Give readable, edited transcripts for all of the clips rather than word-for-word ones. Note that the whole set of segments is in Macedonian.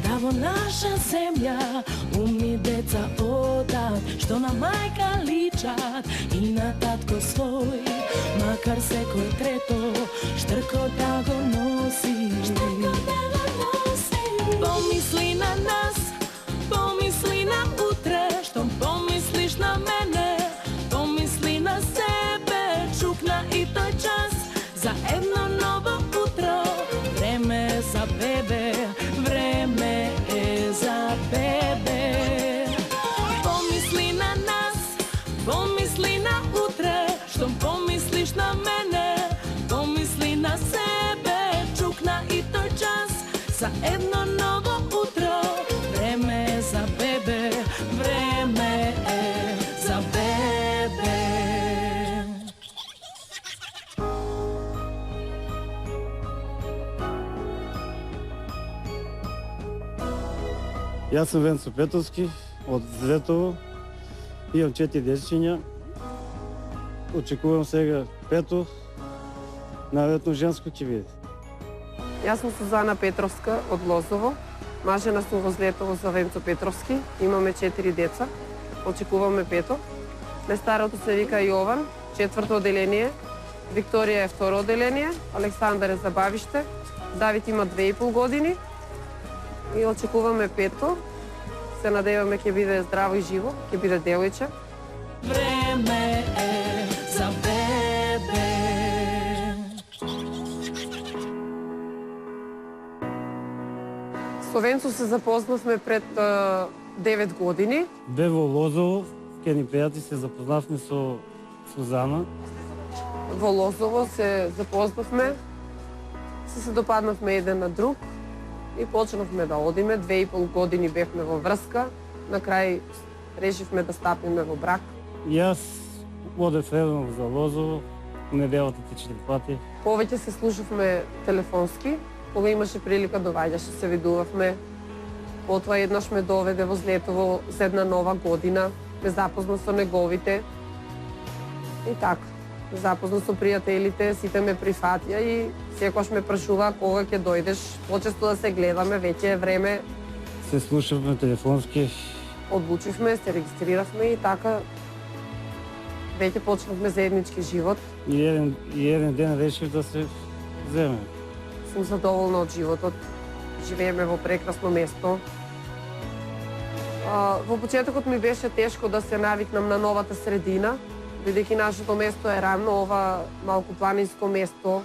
da во наша земја умни деца одат, што на мајка личат и на татко свој, макар секој трето штрко да го носи. Помисли на нас, помисли на утре, што помислиш на мене, помисли на себе, чукна и тој час за едно ново утро. Време е за бебе, време е за бебе. Помисли на нас, помисли на утре, што помислиш на мене, помисли на себе, чукна и тој час за едно ново утро. Време е за бебе, време е за бебе. Јас сум Венцо Петовски од Зретово. Имам 4 дечиња. Очекувам сега пето, наверојатно женско ќе биде. Јас сум Сузана Петровска од Лозово. Мажена сум во Злетово за Венцо Петровски. Имаме 4 деца. Очекуваме пето. Најстарото се вика Јован, 4-то оделение. Викторија е 2-ро оделение. Александар е за бавиште. Давид има 2,5 години. И очекуваме пето. Се надеваме ќе биде здраво и живо, ќе биде девојче. Време е за бебе. Со Венцо се запознавме пред 9 години. Бе во Лозово, ке ни пријатели се запознавме со Сузана. Во Лозово се запознавме, се допаднавме еден на друг и почнавме да одиме. 2,5 години бевме во врска, на крај решивме да стапиме во брак. Јас одев редовно за Лозово, неделата 3-4 пати. Повеќе се слушавме телефонски, кога имаше прилика доаѓаше, се видувавме. Потоа еднаш ме доведе во Злетово за една нова година, ме запозна со неговите. И така, запозна со пријателите, сите ме прифатија и секогаш ме прашува кога ќе дојдеш, почесто да се гледаме, веќе е време. Се слушавме телефонски. Одлучивме, се регистриравме и така веќе почнавме заеднички живот. И еден ден решив да се земе. Сум задоволна од животот. Живееме во прекрасно место. Во почетокот ми беше тешко да се навикнам на новата средина, бидејќи нашето место е рамно, ова малку планинско место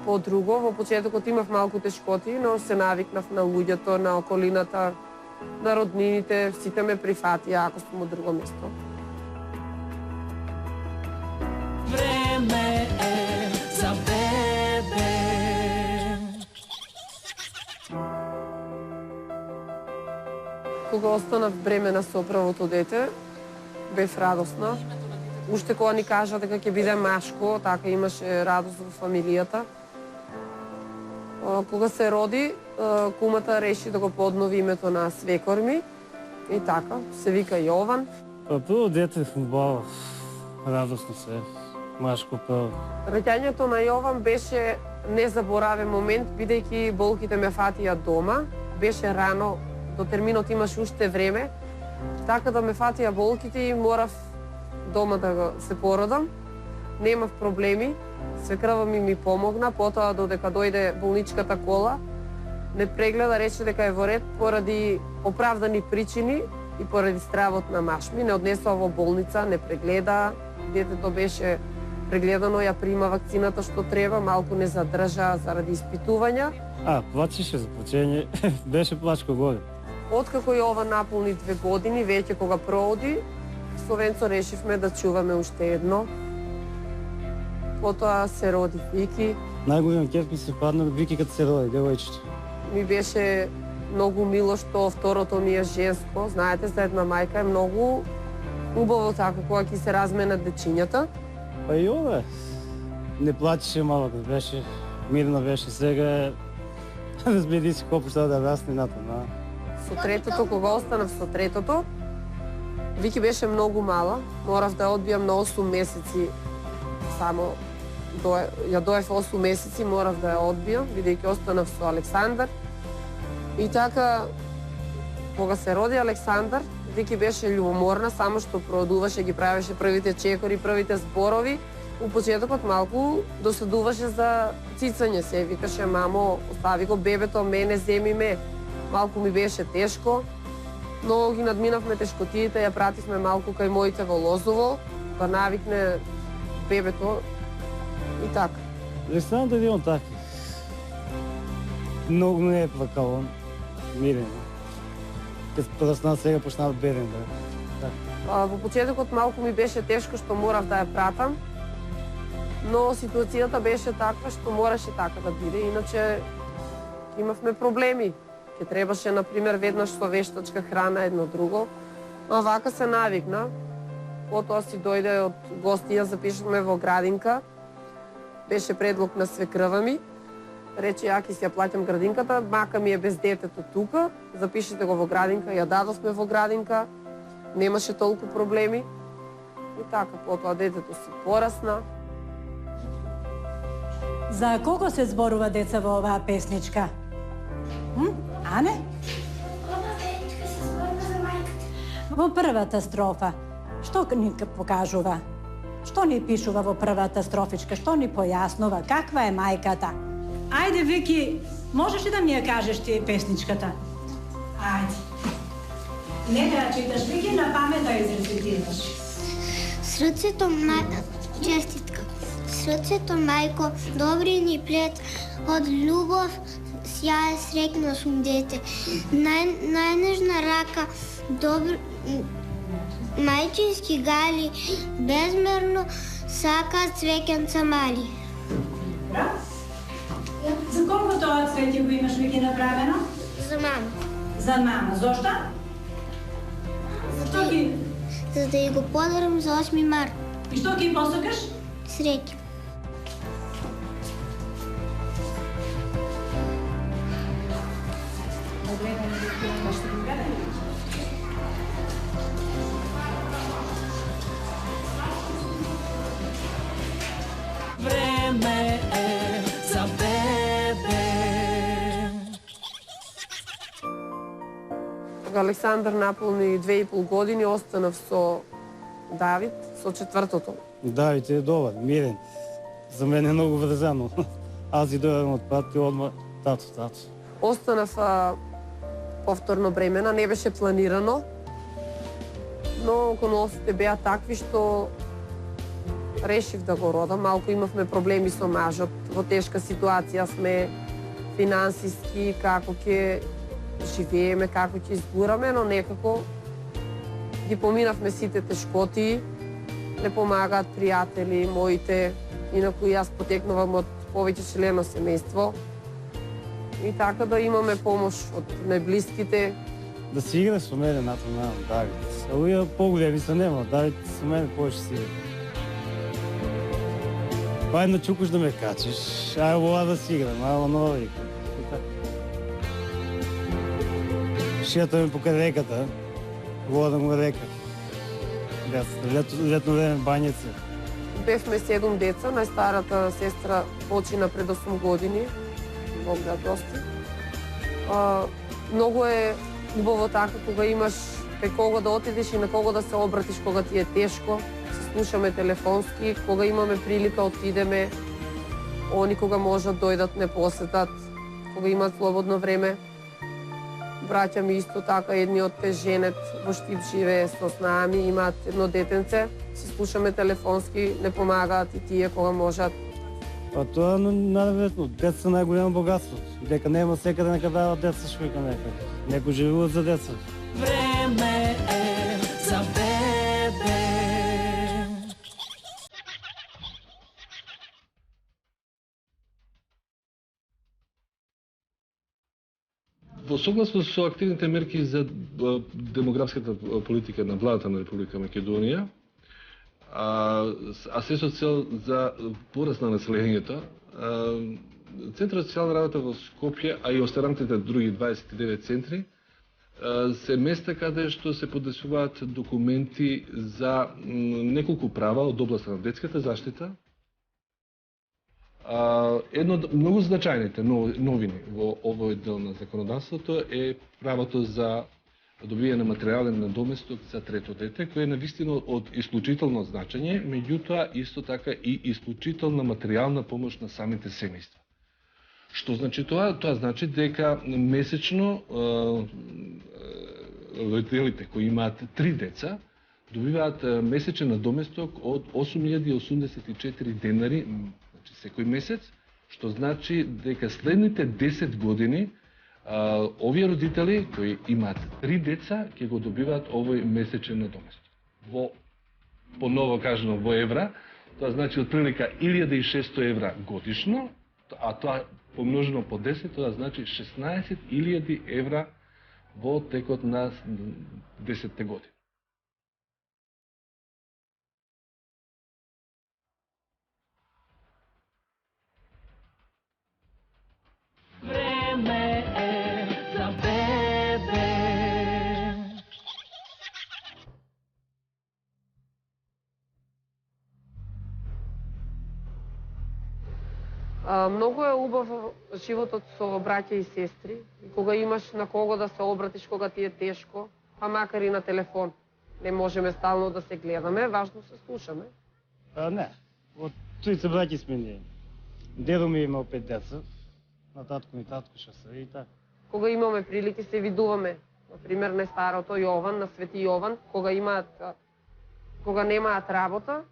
по-друго. Во почетокот имав малку тешкоти, но се навикнав на луѓето, на околината, на роднините, сите ме прифатија ако сум од друго место. Време е за бебе. Кога останав бремена со првото дете, бев радосна. Уште кога ни кажа дека ќе биде машко, така имаше радост во фамилијата. Кога се роди, кумата реши да го поднови името на свекор ми. И така, се вика Јован. Прво дете фудбал, радосно се, машко прво. Раѓањето на Јован беше незаборавен момент, бидејќи болките ме фатија дома. Беше рано, до терминот имаше уште време, така да ме фатија болките и морав дома да се породам. Немав проблеми, свекрва ми помогна, потоа додека дојде болничката кола, не прегледа, рече дека е во ред поради оправдани причини и поради стравот на маш ми. Не однесува во болница, не прегледа, детето беше прегледано, ја прима вакцината што треба, малку не задржа заради испитувања. Плачеше за почење, беше плачко горе. Откако Јован наполни 2 години, веќе кога прооди, со Венцо решивме да чуваме уште едно. Потоа се роди Вики. Најголем кеф ми се падна Вики като се роди, девојчето. Ми беше многу мило што второто ми е женско. Знаете, за една мајка е многу убаво така кога ќе се разменат дечињата. Па и ова не плачеше малко, беше мирно беше, сега разбеди си колку што да расне натаму. Со третото, кога останав со третото, Вики беше многу мала, морав да ја одбијам на 8 месеци само. Ја доев 8 месеци, морав да ја одбијам, бидејќи останав со Александар. И така, кога се роди Александар, Вики беше љубоморна, само што продуваше, ги правеше првите чекори, првите зборови. У почетокот малку досадуваше за цицање се. Викаше, мамо, остави го бебето, мене земи ме. Малку ми беше тешко, но ги надминавме тешкотиите, ја пративме малку кај моите во Лозово, да навикне бебето и така. Александър е он так. Много не е плакал, мирен. Като порасна сега почнава беден да е. Во почетокот малку ми беше тешко што морав да ја пратам, но ситуацијата беше таква што мораше така да биде, иначе имавме проблеми. Ке требаше, например, веднаш со вештачка храна едно друго, а вака се навикна. Потоа си дојде од гости, ја запишавме во градинка. Беше предлог на свекрва ми. Рече, ја ќе си ја плаќам градинката, мака ми е без детето тука, запишете го во градинка, ја дадовме во градинка, немаше толку проблеми. И така, потоа детето си порасна. За колку се зборува деца во оваа песничка? Ане? Ова песничка се зборува за мајката. Во првата строфа, што ни покажува? Што ни пишува во првата строфичка? Што ни појаснува? Каква е мајката? Ајде, Вики, можеш ли да ми ја кажеш ти песничката? Ајде. Не да ја читаш, Вики, на памет да изрецитираш. Срцето честитка. Срцето мајко, добри ни плет, од љубов сјае среќно сум дете. Најнежна рака, мајчински гали, безмерно сака цвеќанца мали. За колку тоа цвеќе го имаш, Вики, направено? За мама. За мама. Зошто? Што ги... За да ја го подарам за 8 март. И што ги посакаш? Среќа. Време е за бебе. Кога Александар наполни 2,5 години, останав со Давид, со четвртото. Давид е добар, мирен. За мен е много врезано. Аз и дојдам од пат и одма тато. Останав повторно бремена, не беше планирано, но околностите беа такви што решив да го родам. Малку имавме проблеми со мажот, во тешка ситуација сме финансиски, како ќе живееме, како ќе избураме, но некако ги поминавме сите тешкоти, не помагаат пријатели моите, инаку јас потекнувам од повеќе члено семејство. И така да имаме помош од најблиските. Да си играш со мене, нато Давид. А овие поголеми се нема, Давид со мене повеќе си игра. Па едно чукаш да ме качиш, ај ова да си играм, ај нова игра. Шетаме покрај реката, водам во река. Летно време бањеце. Бевме 7 деца, најстарата сестра почина пред 8 години, Бог да прости. Многу е убаво така кога имаш кај кого да отидеш и на кого да се обратиш кога ти е тешко. Се слушаме телефонски, кога имаме прилика отидеме, они кога можат дојдат не посетат, кога имат слободно време. Браќа ми исто така, едни од те женет во Штип живее со нами, имаат едно детенце, се слушаме телефонски, не помагаат и тие кога можат. Па тоа најверојатно, деца се најголемо богатство. Дека нема секаде нека дават деца што вика некаде. Некои живеат за деца. Време е за бебе. Во согласност со активните мерки за демографската политика на владата на Република Македонија, а се со цел за пораст на населението, Центарот за социјална работа во Скопје, а и останатите други 29 центри, се места каде што се поднесуваат документи за неколку права од областа на детската заштита, Едно од многу значајните новини во овој дел на законодавството е правото за добијане на материјален надоместок за трето дете, кој е навистина од исклучително значење, меѓутоа исто така и исклучителна материјална помош на самите семејства. Што значи тоа? Тоа значи дека месечно родителите кои имаат 3 деца добиваат месечен надоместок од 8084 денари, значи секој месец, што значи дека следните 10 години овие родители кои имаат 3 деца ќе го добиваат овој месечен надоместок. Поново кажано во евра, тоа значи отприлика 1600 евра годишно, а тоа помножено по 10, тоа значи 16.000 евра во текот на 10 години. Време е за бебе. Многу е убав животот со браќа и сестри, и кога имаш на кого да се обратиш кога ти е тешко, па макар и на телефон. Не можеме стално да се гледаме, важно се слушаме. Не, од тројца браќи сме ние. Дедо ми имал 5 деца, на татко ми татко што се и така. Кога имаме прилики се видуваме, например на старото Јован, на Свети Јован, кога немаат работа,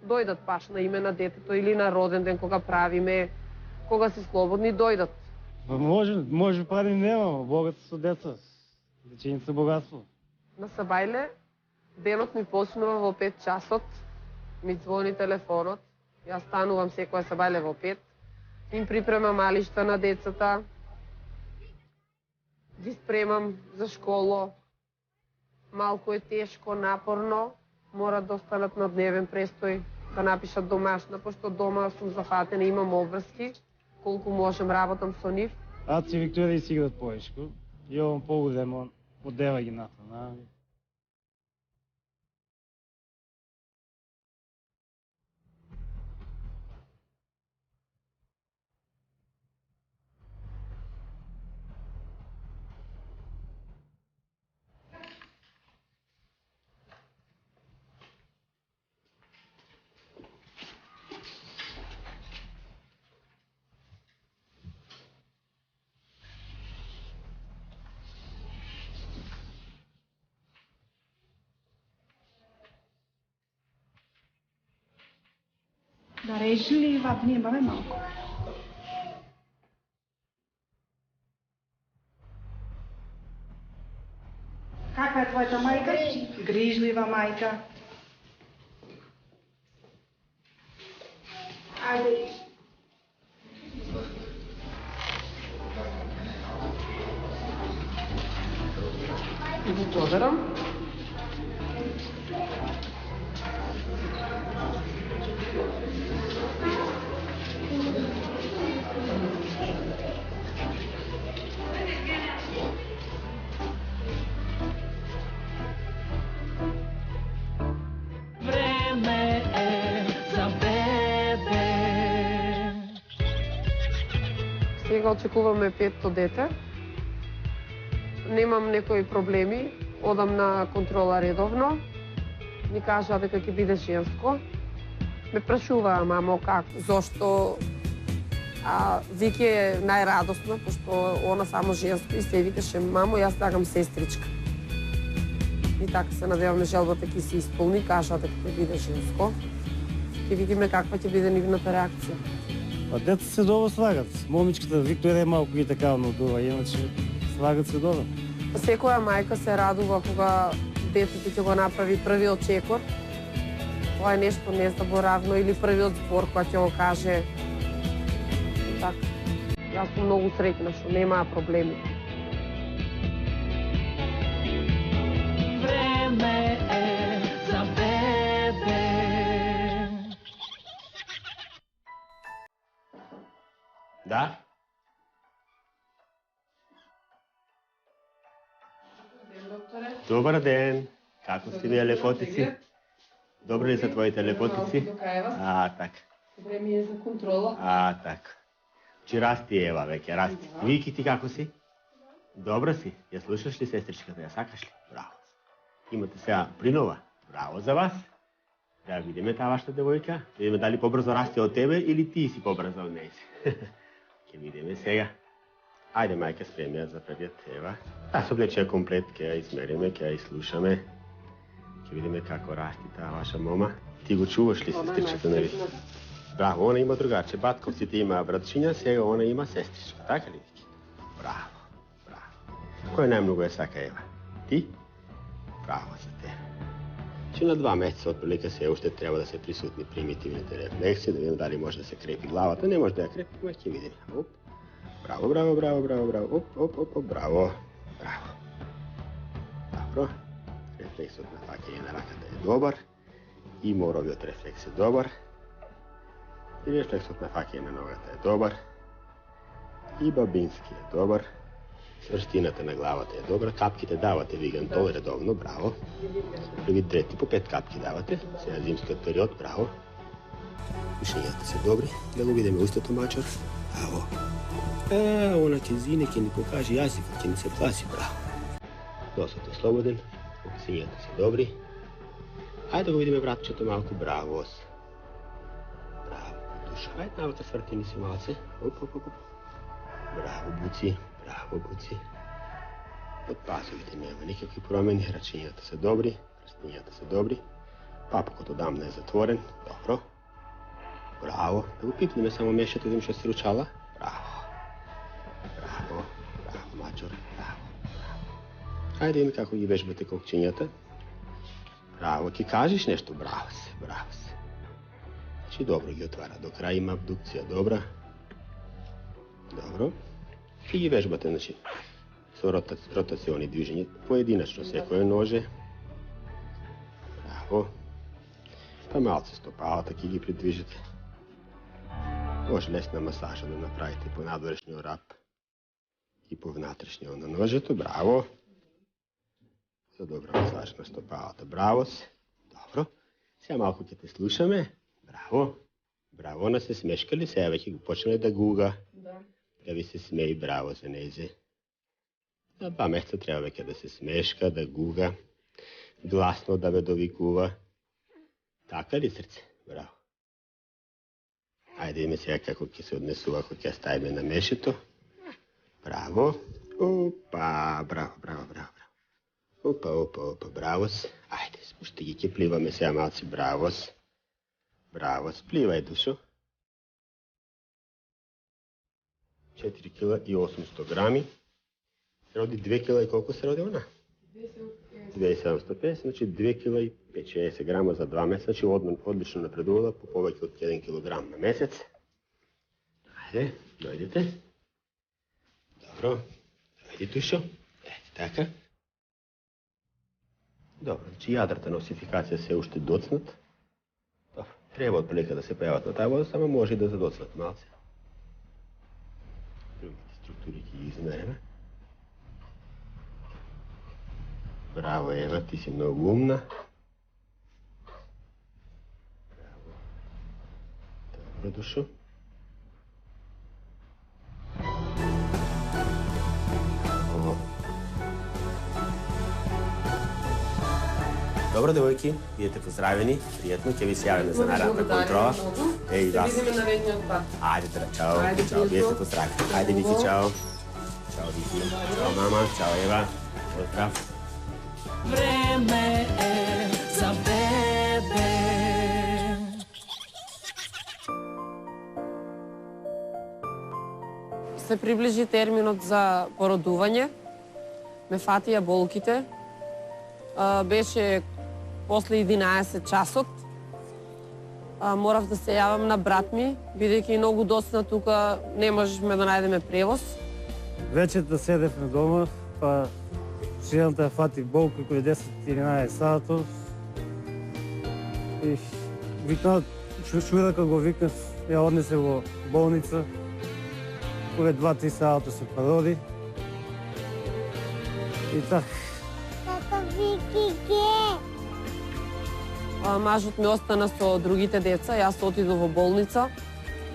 дојдат баш на име на детето или на роден ден кога правиме, кога се слободни дојдат. Може пари нема, богат со деца. Деченица богатство. На Сабајле денот ми почнува во 5 часот, ми звони телефонот, јас станувам секоја Сабајле во 5, им припремам малишта на децата, ги спремам за школо, малку е тешко, напорно, морат да останат на дневен престој, да напишат домашна, пошто дома сум зафатена, имам обврски, колку можем работам со нив. Аци и Викторија си играт поешко, и овом поголемо одева ги натаму. Да режи ли внимавај малку? Каква е твојата мајка? Грижлива мајка. Ајде. Благодарам. Време е за бебе. Сега очекуваме 5-то дете. Немам некои проблеми, одам на контрола редовно. Ми кажа дека ќе биде женско. Ме прашуваа мамо како, зошто, Вики е најрадосна, пошто она само женско и се викаше мамо, јас сакам сестричка. И така се надеваме желбата ќе се исполни, кажа дека ќе биде женско. Ќе видиме каква ќе биде нивната реакција. Па деца се добро слагат. Момичката Викторија малку ги така однудува, иначе слагат се добро. Секоја мајка се радува кога детето ќе го направи првиот чекор. Тоа е нешто незаборавно, или првиот збор која ќе го каже. Така. Јас сум многу среќна што немаа проблеми. Време е за бебе. Да? Добар ден. Како сте вие лепотици? Добри ли се твоите лепотици? Така. Време е за контрола. Така. Чи расти Ева веќе, расти. Вики, ти како си? Добра си? Ја слушаш ли сестричката, ја сакаш ли? Браво. Имате сега принова. Браво за вас. Да видиме таа вашата девојка. Да видиме дали побрзо расте од тебе или ти си побрзо од нејзи. Ќе видиме сега. Ајде, мајка, спреми ја за првиот, Ева. Се облече комплет, ќе ја измериме, ќе ја изслушаме. Ќе видиме како расти таа ваша мома. Ти го чуваш ли сестричката, нели? Браво, она има другарче. Батковците има братчиња, сега она има сестричка. Така ли, Вики? Браво, браво. Кој најмногу ја сака Ева? Ти? Браво за тебе. Че на 2 месеца отприлика се уште треба да се присутни примитивните рефлекси, да видим дали може да се крепи главата. Не може да ја крепи, но ќе видиме. Оп. Браво, браво, браво, браво, браво. Оп, оп, оп, оп, браво. Браво. Добро. Рефлексот на фаќање на раката е добар. И моровиот рефлекс е добар. И рефлексот на фаќање на ногата е добар. И бабински е добар. Сврстината на главата е добра. Капките давате вигантол редовно, браво. Први трети по 5 капки давате. Сега зимскиот период, браво. Дишењата се добри. Да го видиме устото мачор. Браво. Она ќе зине, ќе ни покаже јазикот, ќе ни се пласи, браво. Носот е слободен. Дишењата се добри. Ајде да го видиме вратчето малку, браво. Браво, душа. Ајде навака сврти ми се малце. Оп, оп, оп. Браво, буци. Браво, буци. Од пасовите нема никакви промени, рачењата се добри, прстењата се добри. Папокот одамна е затворен. Добро. Браво. Да го пипнеме само мешето, да видим што се ручала. Браво. Браво. Браво, мачор. Браво. Ајде да видиме како ги вежбате колчињата. Браво, ќе кажеш нешто? Браво се, браво се. Значи добро ги отвара до крај, има абдукција добра. Добро. И ги вежбате, значи, со ротациони движења, поединачно секој ноже. Браво. Па малце стопалата ќе ги придвижите. Може лесна масажа да направите по надворешниот рап и по внатрешниот на ножето. Браво. За добра масажа на стопалата. Браво се. Добро. Сега малку ќе те слушаме. Браво. Браво, она се смешкали, сега веќе го почнале да гуга. Да ви се смеи, браво за нејзе. На 2 месеца треба веќе да се смешка, да гуга, гласно да ве довикува. Така ли, срце? Браво. Ајде име сега како ќе се однесува, ако ќе ставиме на мешето. Браво. Опа, браво, браво, браво. Опа, опа, опа, бравос. Ајде, спушти ги, ќе пливаме сега малци, бравос. Бравос, пливај, душо. 4 кила и 800 грами. Се роди 2 кила и колко се роди она? 2750, значи 2 кила и 560 грама за 2 месеца, значи одлично напредувала по повеќе од 1 килограм на месец. Ајде, дојдете. Добро, дојди, душо. Ете, така. Добро, значи јадрата на осификација се уште доцнат. Добро, треба отприлика да се појават на таа вода, само може и да задоцнат малце. Другите структури ќе ги измереме. Браво, Ева, ти си многу умна. Браво. Добро, душо. Добро, девојки, бидете поздравени, пријатно, ќе ви се јавиме за наредна контрола. Еј, да. Се видиме наредниот пат. Ајде, чао, чао, бидете поздравени. Ајде, Вики, чао. Чао, Вики. Чао, мама, чао, Ева. Поздрав. Време е за бебе. Се приближи терминот за породување. Ме фатија болките. Беше после 11 часот. Морав да се јавам на брат ми, бидејќи многу доцна тука не можешме да најдеме превоз. Вечерта седевме дома, па жената ја фати болка кој 10-11 сатот. И викнат, шујдака го викнат, ја однесе во болница. Кој 2-3 сата се породи. И така. Мажот ми остана со другите деца, јас отидов во болница,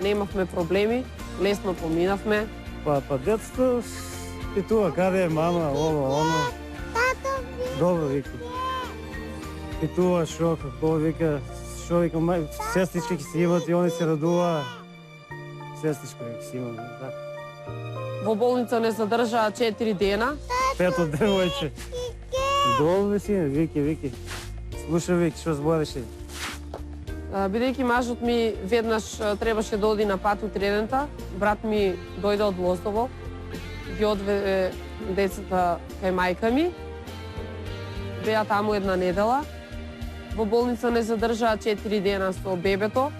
немавме проблеми, лесно поминавме. Па децата питува каде е мама, ово, оно. Добро вика. Питува шо, какво вика, шо вика, сестрички ќе си имат и они се радува. Сестричка ќе си имат, така. Во болница не задржаа 4 дена. Пето девојче. Добро сине, Вики. Слушай, Вики, што збореше? Бидејќи мажот ми веднаш требаше да оди на пат утредента, брат ми дојде од Лозово, ги одведе децата кај мајка ми, беа таму една недела. Во болница не задржаа 4 дена со бебето.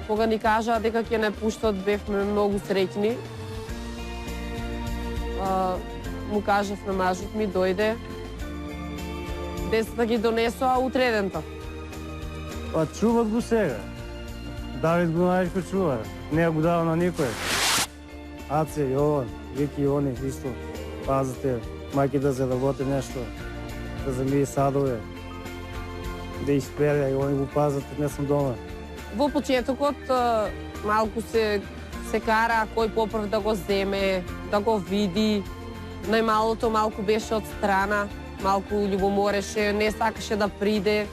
Кога ни кажаа дека ќе не пуштат, бевме многу среќни. Му кажав на мажот ми, дојде. Децата ги донесоа утредента. Па чуват го сега. Давид го најко чува. Не го дава на никој. Аце, Јован, Вики и они исто пазате. Мајки да заработи нешто, да замии садове, да изперја и они го пазат, не сум дома. Во почетокот малку се кара кој попрв да го земе, да го види. Најмалото малку беше од страна, малку љубомореше, не сакаше да приде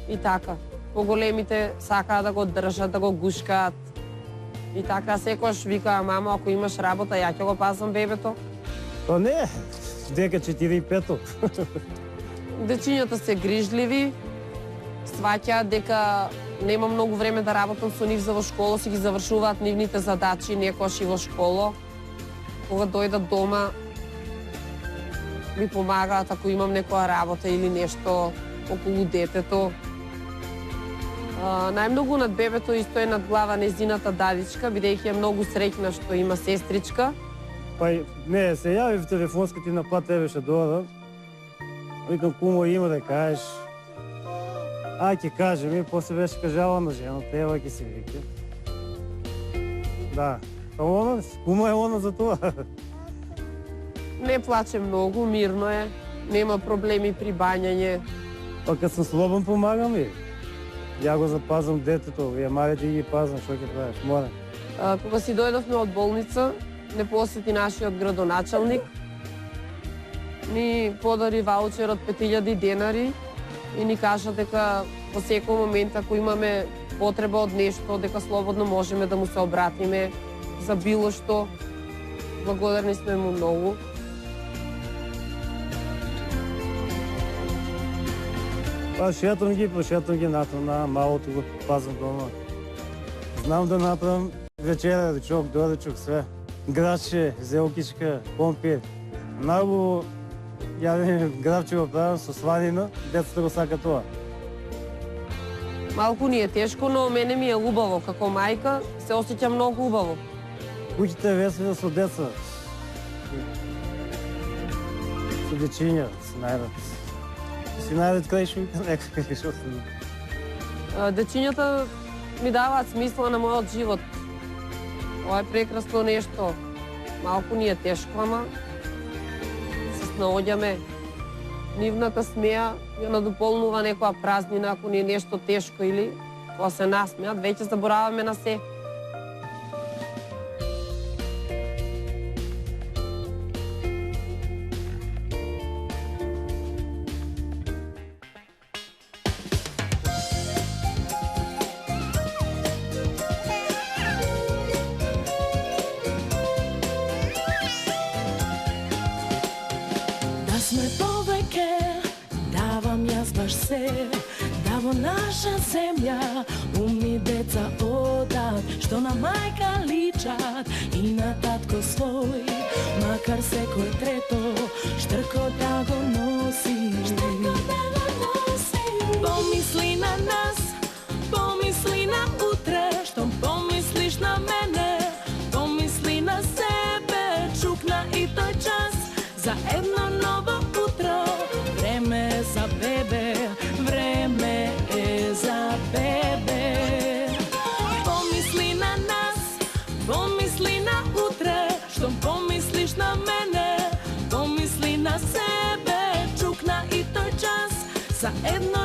и така. Поголемите сакаа да го држат, да го гушкаат. И така секојаш викаа, мамо, ако имаш работа, ја ќе го пазам бебето. Па не, дека 4-5. Дечињата се грижливи, сваќаат дека нема многу време да работам со нив за во школа, си ги завршуваат нивните задачи, некојаш и во школа. Кога дојдат дома, ми помагаат ако имам некоја работа или нешто околу детето. Најмногу над бебето исто е над глава незината дадичка, бидејќи е многу среќна што има сестричка. Па не, се јави в телефонска ти на пат тебе ще дојдам. Викам, кумо има да кажеш. Ај ќе кажем и после беше кажала на жената, ева ќе си вика. Да, она, кумо е она за тоа. Не плаче многу, мирно е, нема проблеми при бањање. Па кад сум слобен помагам и. Ја го запазвам детето, вие малите ги пазвам, што ќе правиш, мора. Кога си дојдовме од болница, не посети нашиот градоначалник. Ни подари ваучер од 5000 денари и ни кажа дека во секој момент ако имаме потреба од нешто, дека слободно можеме да му се обратиме за било што. Благодарни сме му многу. Па шетам ги на малото го пазвам дома. Знам да направам вечера, речок, доречок, све. Градче, зелкичка, помпир. Многу јадење гравче го правам со сланина, децата го сака тоа. Малку ни е тешко, но мене ми е убаво. Како мајка се осеќам многу убаво. Куќите е весело со деца. Со дечиња се најдат. Си најдат крајшо некако што се. Дечињата ми даваат смисла на мојот живот. Ова е прекрасно нешто. Малку ни е тешко, ама се снаоѓаме. Нивната смеја ја надополнува некоја празнина, ако ни е нешто тешко или кога се насмеат, веќе забораваме на се. Да сме повеќе, давам јас баш се, да во наша земја умни деца одат, што на мајка личат и на татко свој, макар секој трето штрко да го носи. Помисли на нас, помисли на утре, што помислиш на мене, помисли на себе, чукна и тој час за едно ново утро. Време е за бебе, време е за бебе. Помисли на нас, помисли на утре, што помислиш на мене, помисли на себе, чукна и тој час за едно